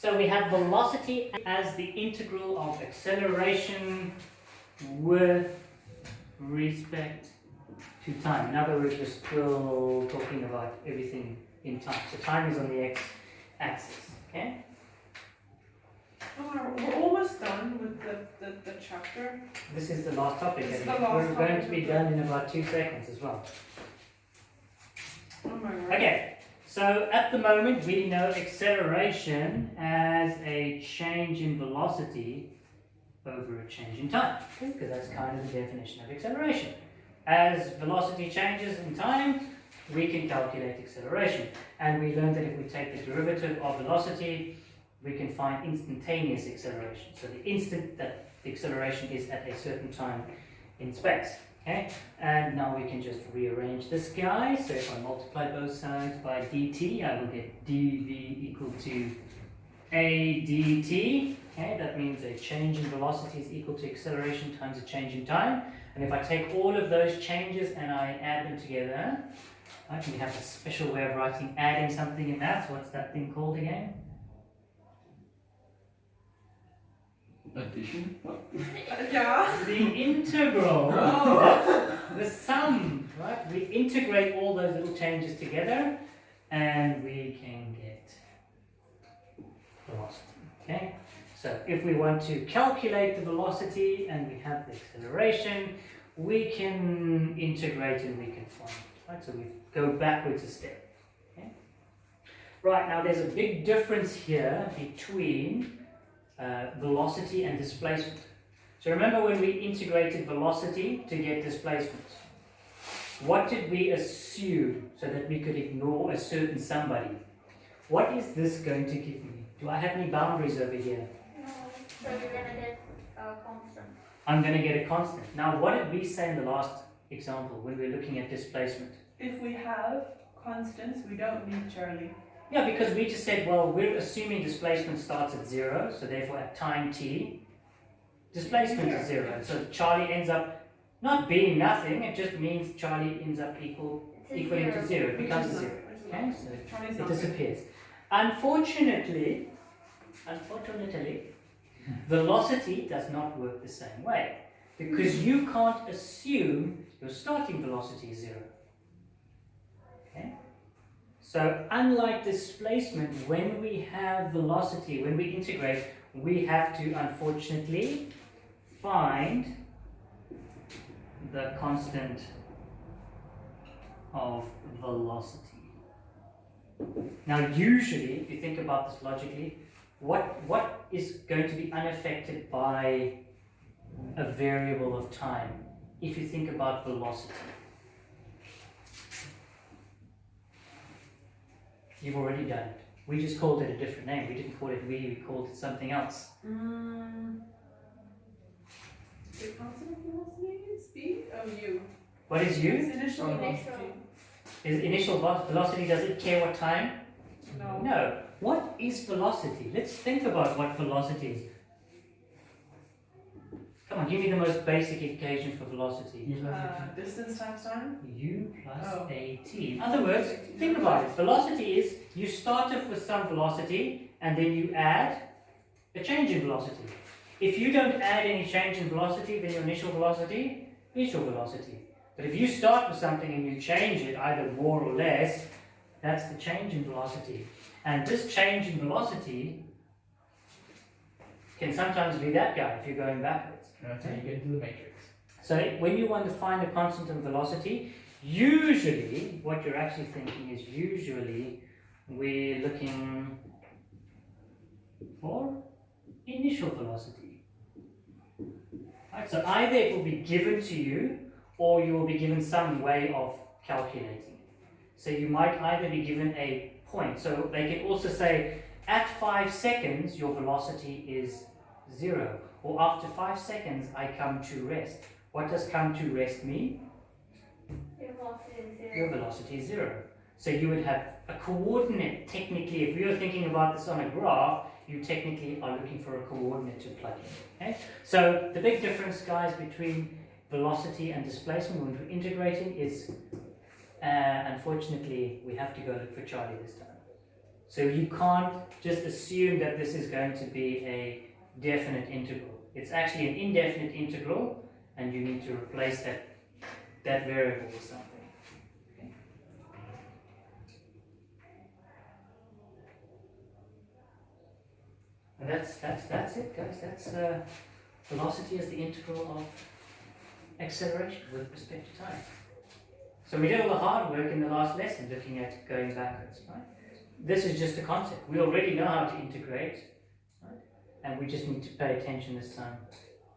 So we have velocity as the integral of acceleration with respect to time. In other words, we're still talking about everything in time. So time is on the x-axis, okay? Oh, we're almost done with the chapter. This is the last topic. This is And the last we're going topic to be of done in about 2 seconds as well. Oh my god. Okay, so at the moment we know acceleration as a change in velocity over a change in time, because that's kind of the definition of acceleration. As velocity changes in time, we can calculate acceleration. And we learned that if we take the derivative of velocity, we can find instantaneous acceleration. So the instant that the acceleration is at a certain time in space. Okay? And now we can just rearrange this guy. So if I multiply both sides by dt, I will get dv equal to a dt. Okay? That means a change in velocity is equal to acceleration times a change in time. And if I take all of those changes and I add them together, right, we have a special way of writing adding something in maths. What's that thing called again? Addition? What? Yeah. The integral. Oh. The sum, right? We integrate all those little changes together and we can get velocity. Okay? So if we want to calculate the velocity and we have the acceleration, we can integrate and we can find it. Right? So we go backwards a step. Okay? Right, now there's a big difference here between velocity and displacement. So remember when we integrated velocity to get displacement? What did we assume so that we could ignore a certain somebody? What is this going to give me? Do I have any boundaries over here? No, so you're going to get a constant. I'm going to get a constant. Now what did we say in the last example when we were looking at displacement? If we have constants, we don't need Charlie. Yeah, because we just said, well, we're assuming displacement starts at 0, so therefore at time t, displacement is 0. So Charlie ends up not being nothing, it just means Charlie ends up equaling to 0. It becomes 0. Okay, so it disappears. Unfortunately, velocity does not work the same way, because you can't assume your starting velocity is 0. Okay? So unlike displacement, when we have velocity, when we integrate, we have to unfortunately find the constant of velocity. Now usually, if you think about this logically, what is going to be unaffected by a variable of time if you think about velocity? You've already done it. We just called it a different name. We didn't call it we called it something else. The constant velocity is speed? Oh, u. What is u? It's initial Initial. velocity. Is initial velocity, does it care what time? No. No. What is velocity? Let's think about what velocity is. Come on, give me the most basic equation for velocity. Distance times time? U plus Oh. at. In other words, think about it. Velocity is you start off with some velocity and then you add a change in velocity. If you don't add any change in velocity, then your initial velocity is your velocity. But if you start with something and you change it, either more or less, that's the change in velocity. And this change in velocity can sometimes be that guy if you're going backwards. That's how you get into the matrix. So when you want to find a constant of velocity, usually what you're actually thinking is usually we're looking for initial velocity. Right, so either it will be given to you or you will be given some way of calculating it. So you might either be given a point. So they can also say at 5 seconds your velocity is 0. Or after 5 seconds I come to rest. What does come to rest mean? Your velocity is 0. Your velocity is 0. So you would have a coordinate, technically, if we were thinking about this on a graph, you technically are looking for a coordinate to plug in. Okay? So the big difference, guys, between velocity and displacement when we're integrating is, unfortunately, we have to go look for Charlie this time. So you can't just assume that this is going to be a definite integral. It's actually an indefinite integral, and you need to replace that variable with something. Okay. And that's it, guys. That's velocity as the integral of acceleration with respect to time. So we did all the hard work in the last lesson looking at going backwards, right? This is just a concept. We already know how to integrate, right? And we just need to pay attention this time.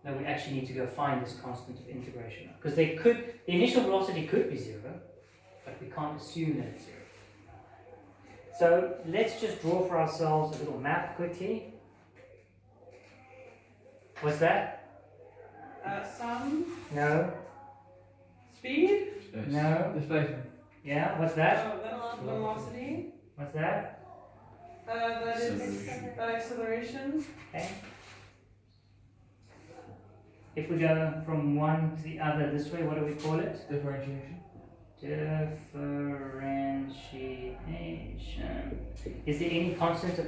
No, we actually need to go find this constant of integration. Because the initial velocity could be zero, but we can't assume that it's zero. So let's just draw for ourselves a little map quickly. What's that? Sum, No. speed, No. Displacement. Yeah, what's that? oh, that's velocity. What's that? That is acceleration. Okay. If we go from one to the other this way, what do we call it? Differentiation. Differentiation. Is there any constant of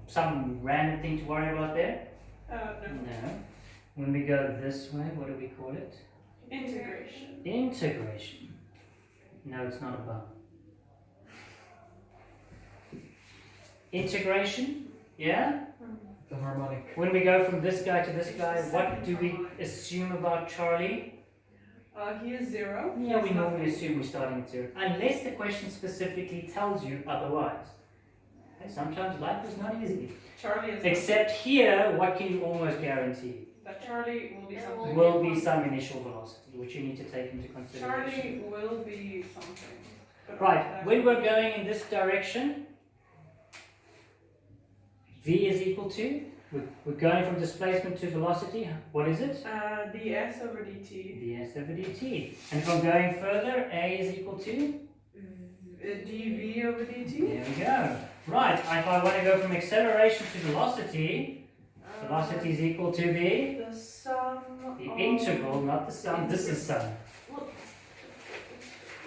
some random thing to worry about there? No. No. When we go this way, what do we call it? Integration. Integration. No, it's not above. Integration? Yeah? The harmonic. When we go from this guy to this guy, what do we assume about Charlie? He is zero. Yeah, we normally assume we're starting at zero, unless the question specifically tells you otherwise. Okay, sometimes life is not easy. Charlie is Except here, what can you almost guarantee? that Charlie will be something. Will be some initial velocity, which you need to take into consideration. Charlie will be something. But Right, when we're going in this direction, v is equal to, we're going from displacement to velocity, what is it? ds over dt. ds over dt. And if I'm going further, a is equal to? dv over dt. There we go. Right, if I want to go from acceleration to velocity, velocity is equal to The sum. the integral, not the sum. This is sum. Look.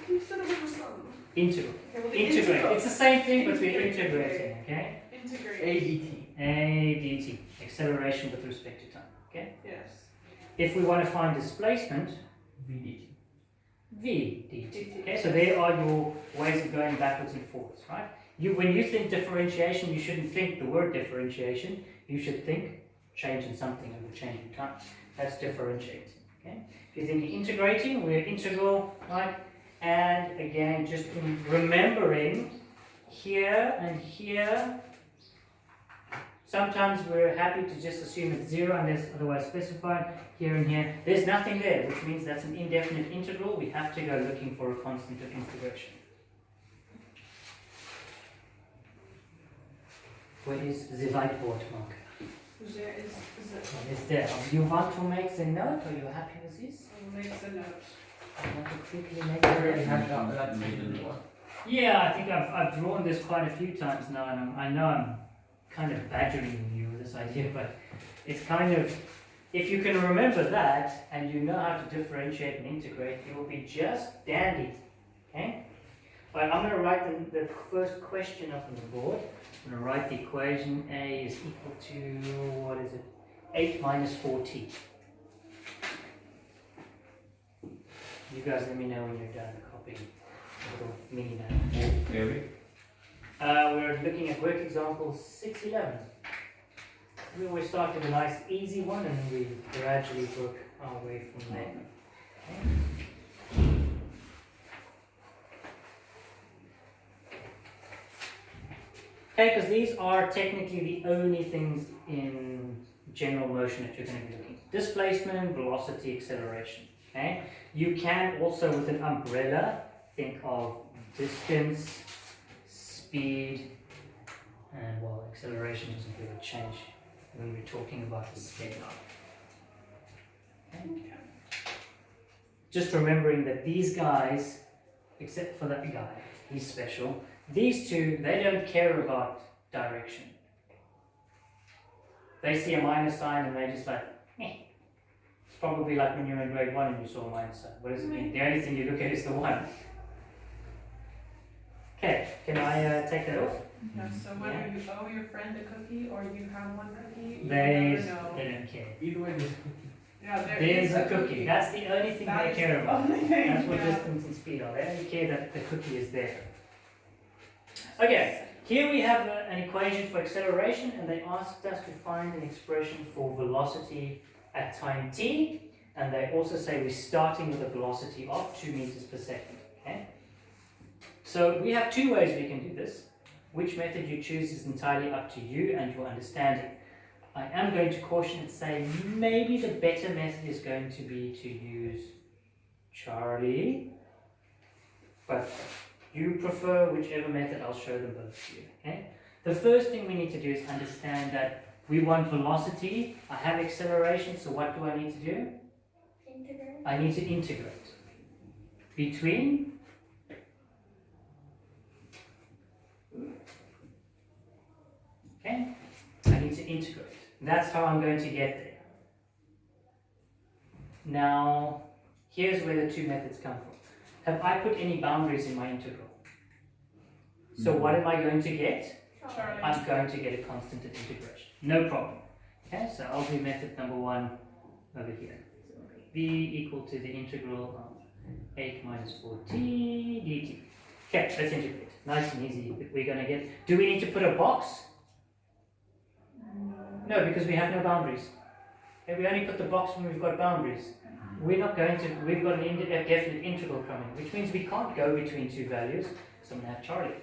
You said it was a sum. Integral. Okay, well, the Integrate. integral. It's the same thing, but we're Integrate. integrating, okay? Integrate. ADT. A dt. Acceleration with respect to time, okay? Yes. If we want to find displacement, VDT. v dt. dt. Okay, so there are your ways of going backwards and forwards, right? When you think differentiation, you shouldn't think the word differentiation. You should think changing something over changing time. That's differentiating. Okay. If you think integrating, we're integral, right? And again, just remembering here and here. Sometimes we're happy to just assume it's zero unless otherwise specified. Here and here, there's nothing there, which means that's an indefinite integral. We have to go looking for a constant of integration. Where is the whiteboard marker? There is What is there? Do you want to make the note? Are you happy with this? makes a note. I want to quickly make I already it. have that made one. Yeah, I think I've drawn this quite a few times now, and I know I'm kind of badgering you with this idea, but it's kind of, if you can remember that and you know how to differentiate and integrate, it will be just dandy. Okay? But I'm going to write the first question up on the board. I'm going to write the equation A is equal to, what is it? 8 minus 4t. You guys let me know when you're done copying the little mini note. Maybe. We're looking at work example 611. We always start with a nice easy one and we gradually work our way from there. Okay, because these are technically the only things in general motion that you're going to be looking at. Displacement, velocity, acceleration. Okay? You can also, with an umbrella, think of distance, speed, and well, acceleration doesn't really change when we're talking about the scale. Okay? Just remembering that these guys, except for that guy, he's special. These two, they don't care about direction. They see a minus sign and they just like, eh. It's probably like when you're in grade 1 and you saw a minus sign. What does it mean? The only thing you look at is the 1. Okay, can I take that off? Yeah, so whether you owe your friend a cookie or you have one cookie, you They never know. don't care. Either way, there's a cookie. Yeah, there There's is a cookie. That's the only thing That they is care the about. only thing, That's what yeah. distance and speed are. They only care that the cookie is there. Okay, here we have an equation for acceleration, and they asked us to find an expression for velocity at time t, and they also say we're starting with a velocity of 2 meters per second. Okay, so we have two ways we can do this. Which method you choose is entirely up to you and your understanding. I am going to caution and say maybe the better method is going to be to use Charlie, but you prefer whichever method, I'll show them both to you. Okay? The first thing we need to do is understand that we want velocity. I have acceleration, so what do I need to do? Integrate. I need to integrate between okay? I need to integrate. That's how I'm going to get there. Now, here's where the two methods come from. Have I put any boundaries in my integral? So what am I going to get? Charlie. I'm going to get a constant of integration. No problem. Okay, so I'll do method number one over here. So v equal to the integral of 8 minus 4t dt. Okay, let's integrate. Nice and easy. We're going to get. Do we need to put a box? No, because we have no boundaries. Okay, we only put the box when we've got boundaries. We're not going to. We've got a definite integral coming, which means we can't go between two values. So I'm going to have Charlie.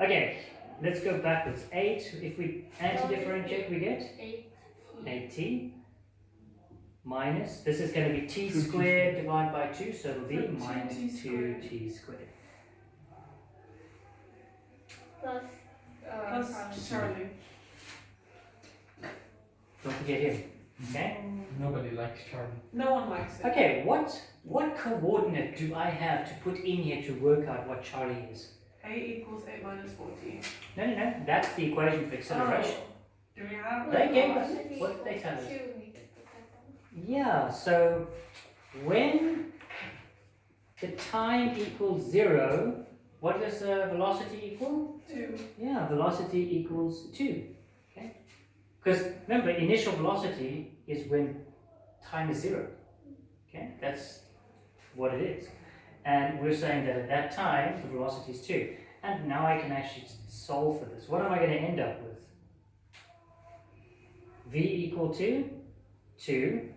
Okay, let's go backwards. 8. If we anti-differentiate, we get 8t minus. This is going to be t squared divided by 2, so it'll be So minus 2t 2t squared. Plus, Plus Charlie. Don't forget him. Okay. Nobody likes Charlie. No one likes it. Okay, what coordinate do I have to put in here to work out what Charlie is? A equals 8 minus 4t. No. That's the equation for acceleration. Do we have They gave us. velocity What did they tell us? 2 meters per second. Yeah, so when the time equals 0, what does velocity equal? 2. Yeah, velocity equals 2. Okay? Because remember, initial velocity is when time is 0. Okay? That's what it is. And we're saying that at that time, the velocity is 2. And now I can actually solve for this. What am I going to end up with? V equal to 2.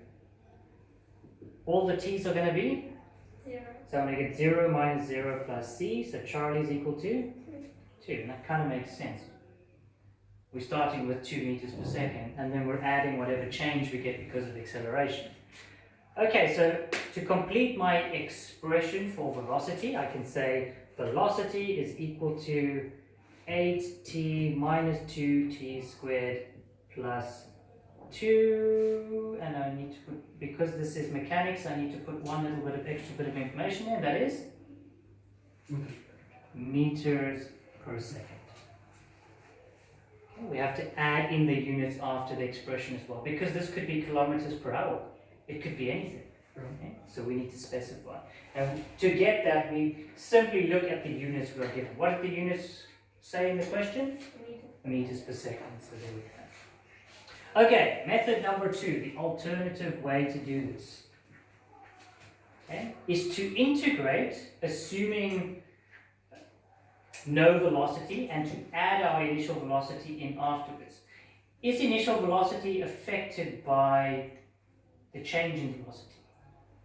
All the t's are going to be? 0. So I'm going to get 0 minus 0 plus c. So Charlie is equal to 2. And that kind of makes sense. We're starting with 2 meters per second, and then we're adding whatever change we get because of acceleration. Okay, so to complete my expression for velocity, I can say velocity is equal to 8t minus 2t squared plus 2, and I need to put, because this is mechanics, I need to put one little bit of extra bit of information in, that is meters per second. We have to add in the units after the expression as well, because this could be kilometers per hour. It could be anything. Okay? So we need to specify. And to get that, we simply look at the units we are given. What did the units say in the question? Meters per second. So there we go. Okay, method number 2, the alternative way to do this, okay, is to integrate, assuming no velocity, and to add our initial velocity in afterwards. Is initial velocity affected by the change in velocity?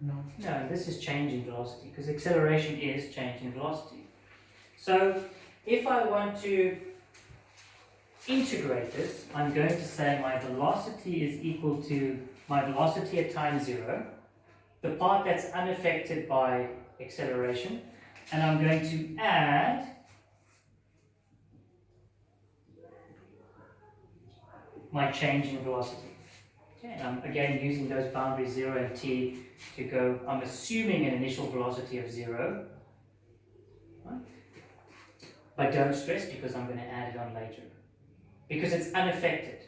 No. No, this is change in velocity, because acceleration is change in velocity. So if I want to integrate this, I'm going to say my velocity is equal to my velocity at time 0, the part that's unaffected by acceleration, and I'm going to add my change in velocity. Okay, and I'm again using those boundaries 0 and t to go, I'm assuming an initial velocity of 0. Right? But don't stress, because I'm going to add it on later. Because it's unaffected.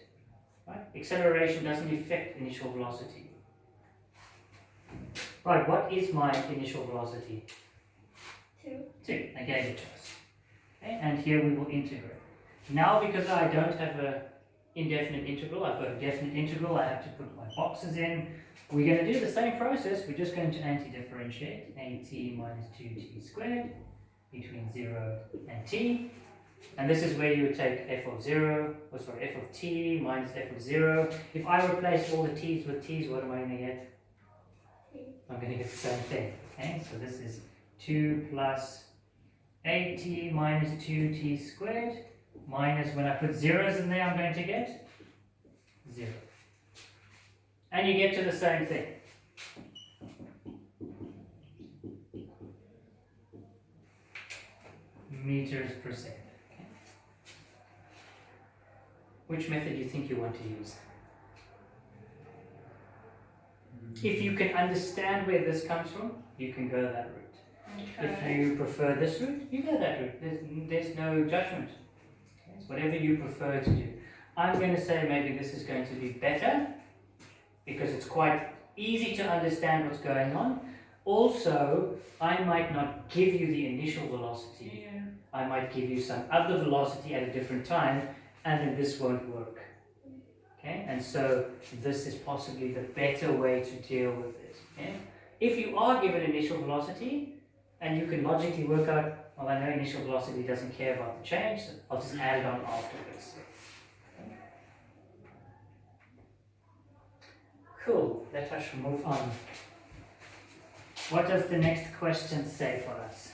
Right? Acceleration doesn't affect initial velocity. Right, what is my initial velocity? 2. 2. I gave it to us. Okay, and here we will integrate. Now because I don't have a indefinite integral, I've got a definite integral, I have to put my boxes in. We're going to do the same process, we're just going to anti-differentiate at minus 2t squared between 0 and t. And this is where you would take f of 0, or sorry, f of t minus f of 0. If I replace all the t's with t's, what am I going to get? I'm going to get the same thing. Okay, so this is 2 plus at minus 2t squared minus, when I put zeros in there, I'm going to get 0. And you get to the same thing. Meters per second. Okay. Which method do you think you want to use? If you can understand where this comes from, you can go that route. If you prefer this route, you go that route. There's no judgment. Okay, it's whatever you prefer to do. I'm going to say maybe this is going to be better because it's quite easy to understand what's going on. Also, I might not give you the initial velocity. Yeah. I might give you some other velocity at a different time, and then this won't work. Okay, and so this is possibly the better way to deal with it. Okay? If you are given initial velocity, and you can logically work out, well, I know initial velocity doesn't care about the change, so I'll just add it on afterwards. Okay. Cool, let us move on. What does the next question say for us?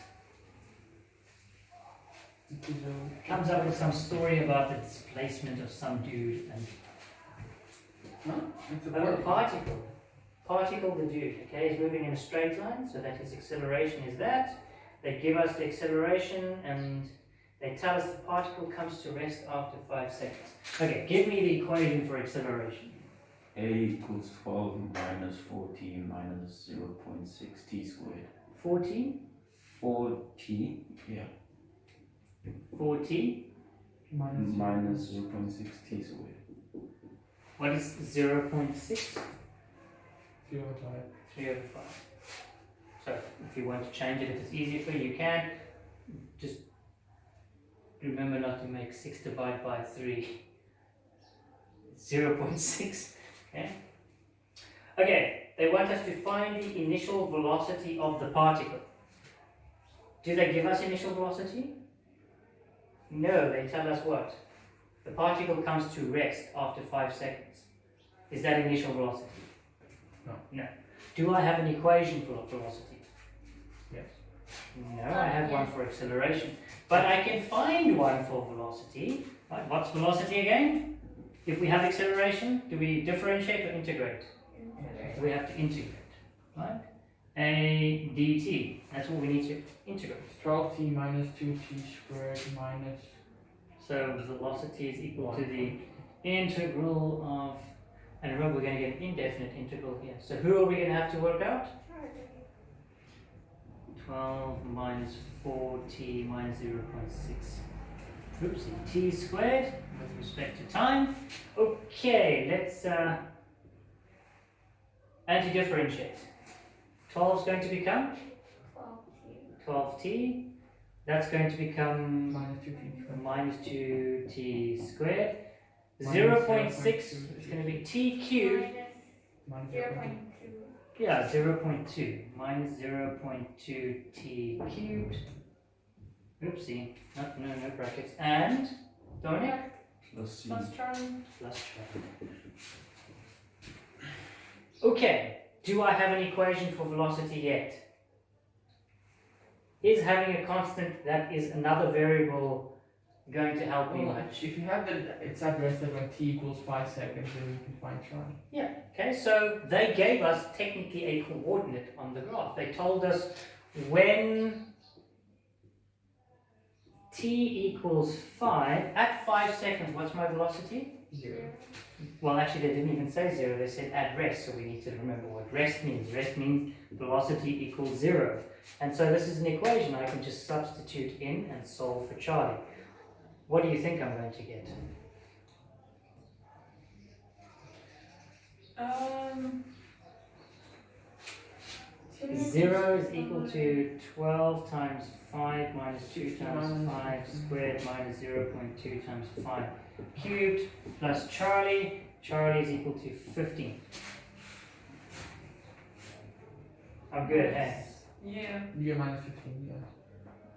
Comes up with some story about the displacement of some dude and It's a particle, the dude, okay, is moving in a straight line, so that his acceleration is that. They give us the acceleration and they tell us the particle comes to rest after 5 seconds. Okay, give me the equation for acceleration. A equals 12 minus 14 minus 0.6 t squared. 14? 4t, yeah, 4t. minus 0.6 t squared. What is 0.6? 0.5. 3 over 5. So if you want to change it, if it's easier for you, you can. Just remember not to make 6 divided by 3. 0.6. Okay? Okay, they want us to find the initial velocity of the particle. Do they give us initial velocity? No, they tell us what? The particle comes to rest after 5 seconds. Is that initial velocity? No. No. Do I have an equation for velocity? Yes. No, I have one for acceleration. But I can find one for velocity. Right? What's velocity again? If we have acceleration, do we differentiate or integrate? We have to integrate. Right? A dt. That's what we need to integrate. 12t minus 2t squared minus. So the velocity is equal to the integral of, and remember we're going to get an indefinite integral here. So who are we going to have to work out? 12 minus 4t minus 0.6. Oopsie, t squared with respect to time. Okay, let's anti-differentiate. 12 is going to become 12t. That's going to become Minus 2t squared. minus 2t squared. Minus 0.6 is going to be t cubed. Minus 0.2. Yeah, 0.2 minus 0.2 t cubed. Oopsie, no brackets. And Dominic? Plus c. Plus Charlie. Plus Charlie. Okay, do I have an equation for velocity yet? Is having a constant that is another variable going to help me Well, much? if you have it's at rest at when t equals 5 seconds, then you can find Charlie. Yeah, okay, so they gave us technically a coordinate on the graph. They told us when t equals 5, at 5 seconds, what's my velocity? 0. Well, actually, they didn't even say 0, they said at rest, so we need to remember what rest means. Rest means velocity equals 0. And so this is an equation I can just substitute in and solve for Charlie. What do you think I'm going to get? 0 is equal to 12 times 5 minus 2 times 5 squared minus 0.2 times 5 cubed plus Charlie. Charlie is equal to 15. I'm good, hey? Yeah. You get minus 15, yeah.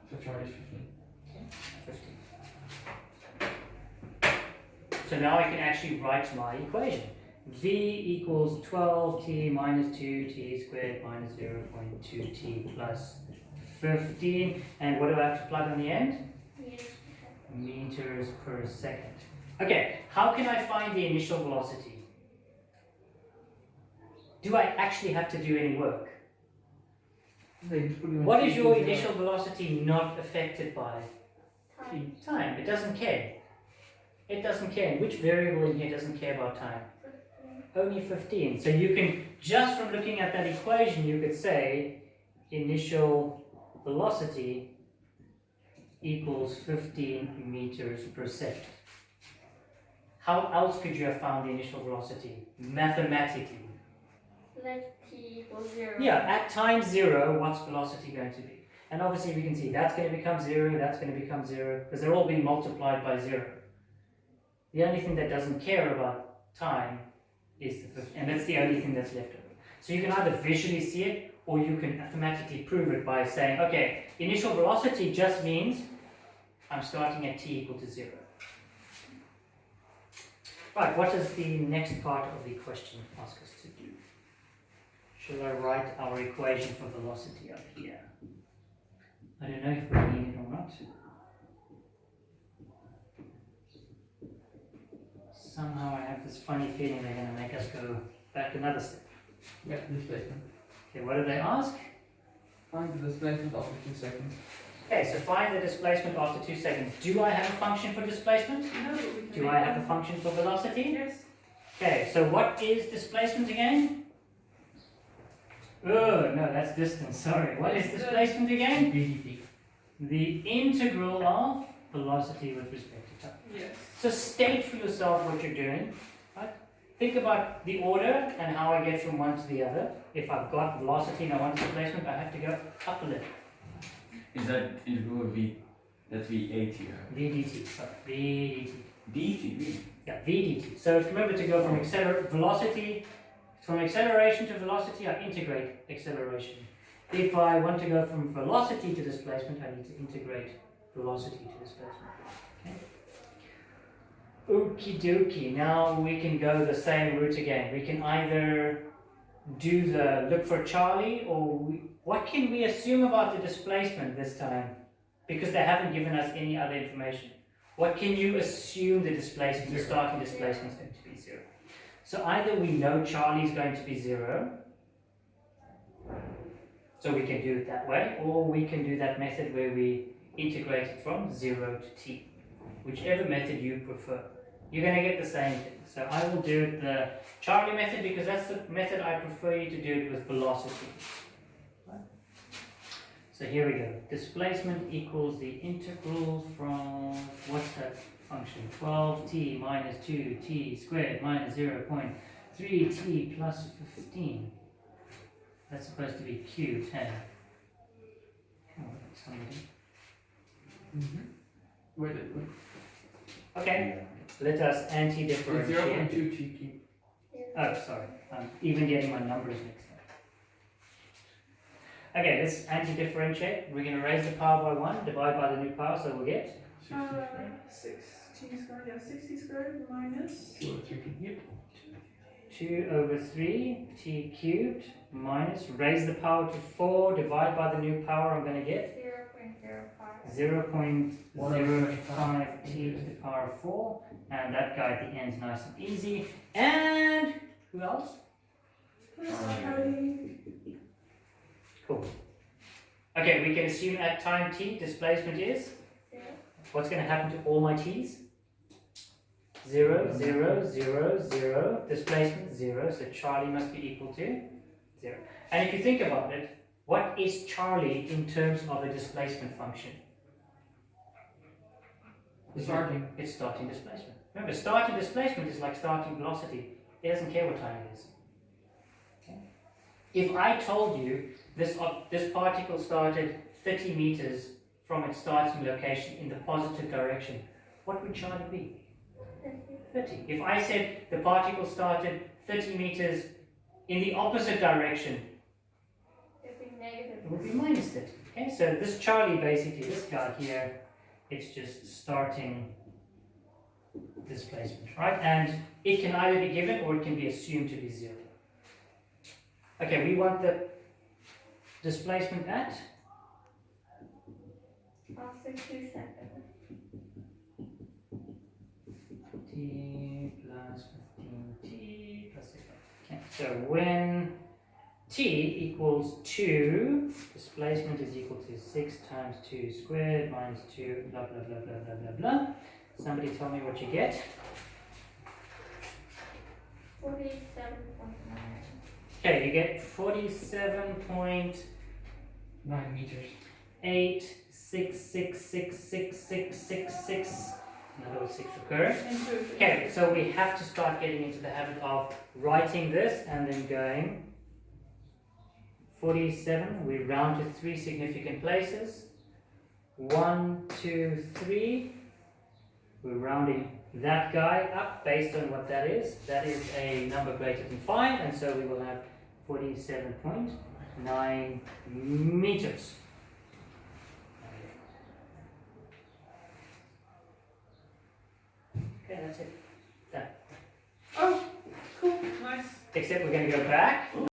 So Charlie's 15. 15. So now I can actually write my equation. V equals 12t minus 2t squared minus 0.2t plus 15. And what do I have to plug on the end? Meters per second. Okay, how can I find the initial velocity? Do I actually have to do any work? They just put you in What T is your equals initial velocity not affected by? Time. Time. It doesn't care. It doesn't care. Which variable in here doesn't care about time? Only 15. So you can, just from looking at that equation, you could say initial velocity equals 15 meters per second. How else could you have found the initial velocity? Mathematically. Let t equals 0. Yeah, at time 0, what's velocity going to be? And obviously we can see that's going to become 0, that's going to become 0, because they're all being multiplied by 0. The only thing that doesn't care about time is the 15, and that's the only thing that's left over. So you can either visually see it, or you can mathematically prove it by saying, okay, initial velocity just means I'm starting at t equal to 0. Right, what does the next part of the question ask us to do? Shall I write our equation for velocity up here? I don't know if we need it or not. Somehow I have this funny feeling they're going to make us go back another step. Yeah, displacement. Okay, what do they ask? Find the displacement after 2 seconds. Okay, so find the displacement after 2 seconds. Do I have a function for displacement? No, but we can Do make I have a one. function for velocity? Yes. Okay, so what is displacement again? Oh, no, that's distance, sorry. What is displacement again? VDT. The integral of velocity with respect to time. Yes. So state for yourself what you're doing, right? Think about the order and how I get from one to the other. If I've got velocity and I want displacement, I have to go up a little. Is that integral V? That's V8 here. VDT, sorry, VDT. DT, really? Yeah, VDT. So remember to go from from acceleration to velocity, I integrate acceleration. If I want to go from velocity to displacement, I need to integrate velocity to displacement. Okay. Okie dokie. Now we can go the same route again. We can either do the look for Charlie, or what can we assume about the displacement this time? Because they haven't given us any other information. What can you assume the displacement, the starting displacement is going to be 0? So either we know Charlie is going to be 0, so we can do it that way, or we can do that method where we integrate it from 0 to t. Whichever method you prefer. You're going to get the same thing. So I will do it the Charlie method because that's the method I prefer you to do it with velocity. Right? So here we go. Displacement equals the integral from, what's that function? 12t minus 2t squared minus 0.3t plus 15. That's supposed to be cubed, hey? Come on, somebody. Wait. Okay, let us It's anti-differentiate. 0.2 t cube. Oh, sorry, I'm even getting my numbers mixed up. Okay, let's anti-differentiate. We're going to raise the power by 1, divide by the new power, so we'll get 60 squared, yeah, 60 squared minus 2 over 3 t cube. 2 over 3 t cubed minus, raise the power to 4, divide by the new power, I'm going to get 0.05. 0.05 t to the power of 4, and that guy at the end is nice and easy. And who else? Charlie. Cool. Okay, we can assume at time t, displacement is, 0. what's going to happen to all my t's? 0, 0, 0, 0, displacement 0, so Charlie must be equal to 0. And if you think about it, what is Charlie in terms of a displacement function? Starting. It's starting displacement. Remember, starting displacement is like starting velocity. It doesn't care what time it is. Okay? If I told you this particle started 30 meters from its starting location in the positive direction, what would Charlie be? 30. If I said the particle started 30 meters in the opposite direction, It'd be negative. it would be minus 30. Okay, so this Charlie, basically, this guy here, it's just starting displacement, right? And it can either be given or it can be assumed to be 0. Okay, we want the displacement at After 2 seconds. t plus 15t plus 6. Okay, so when t equals 2, displacement is equal to 6 times 2 squared minus 2, blah, blah, blah, blah, blah, blah, blah. Somebody tell me what you get. 47.9. Okay, you get 47.8666666. 9 meters. Another 6 recurring. Improved. Okay, so we have to start getting into the habit of writing this and then going 47. We round to 3 significant places. 1, 2, 3. We're rounding that guy up based on what that is. That is a number greater than 5, and so we will have 47.9 meters. Okay, that's it. Done. Oh, cool, nice. Except we're going to go back.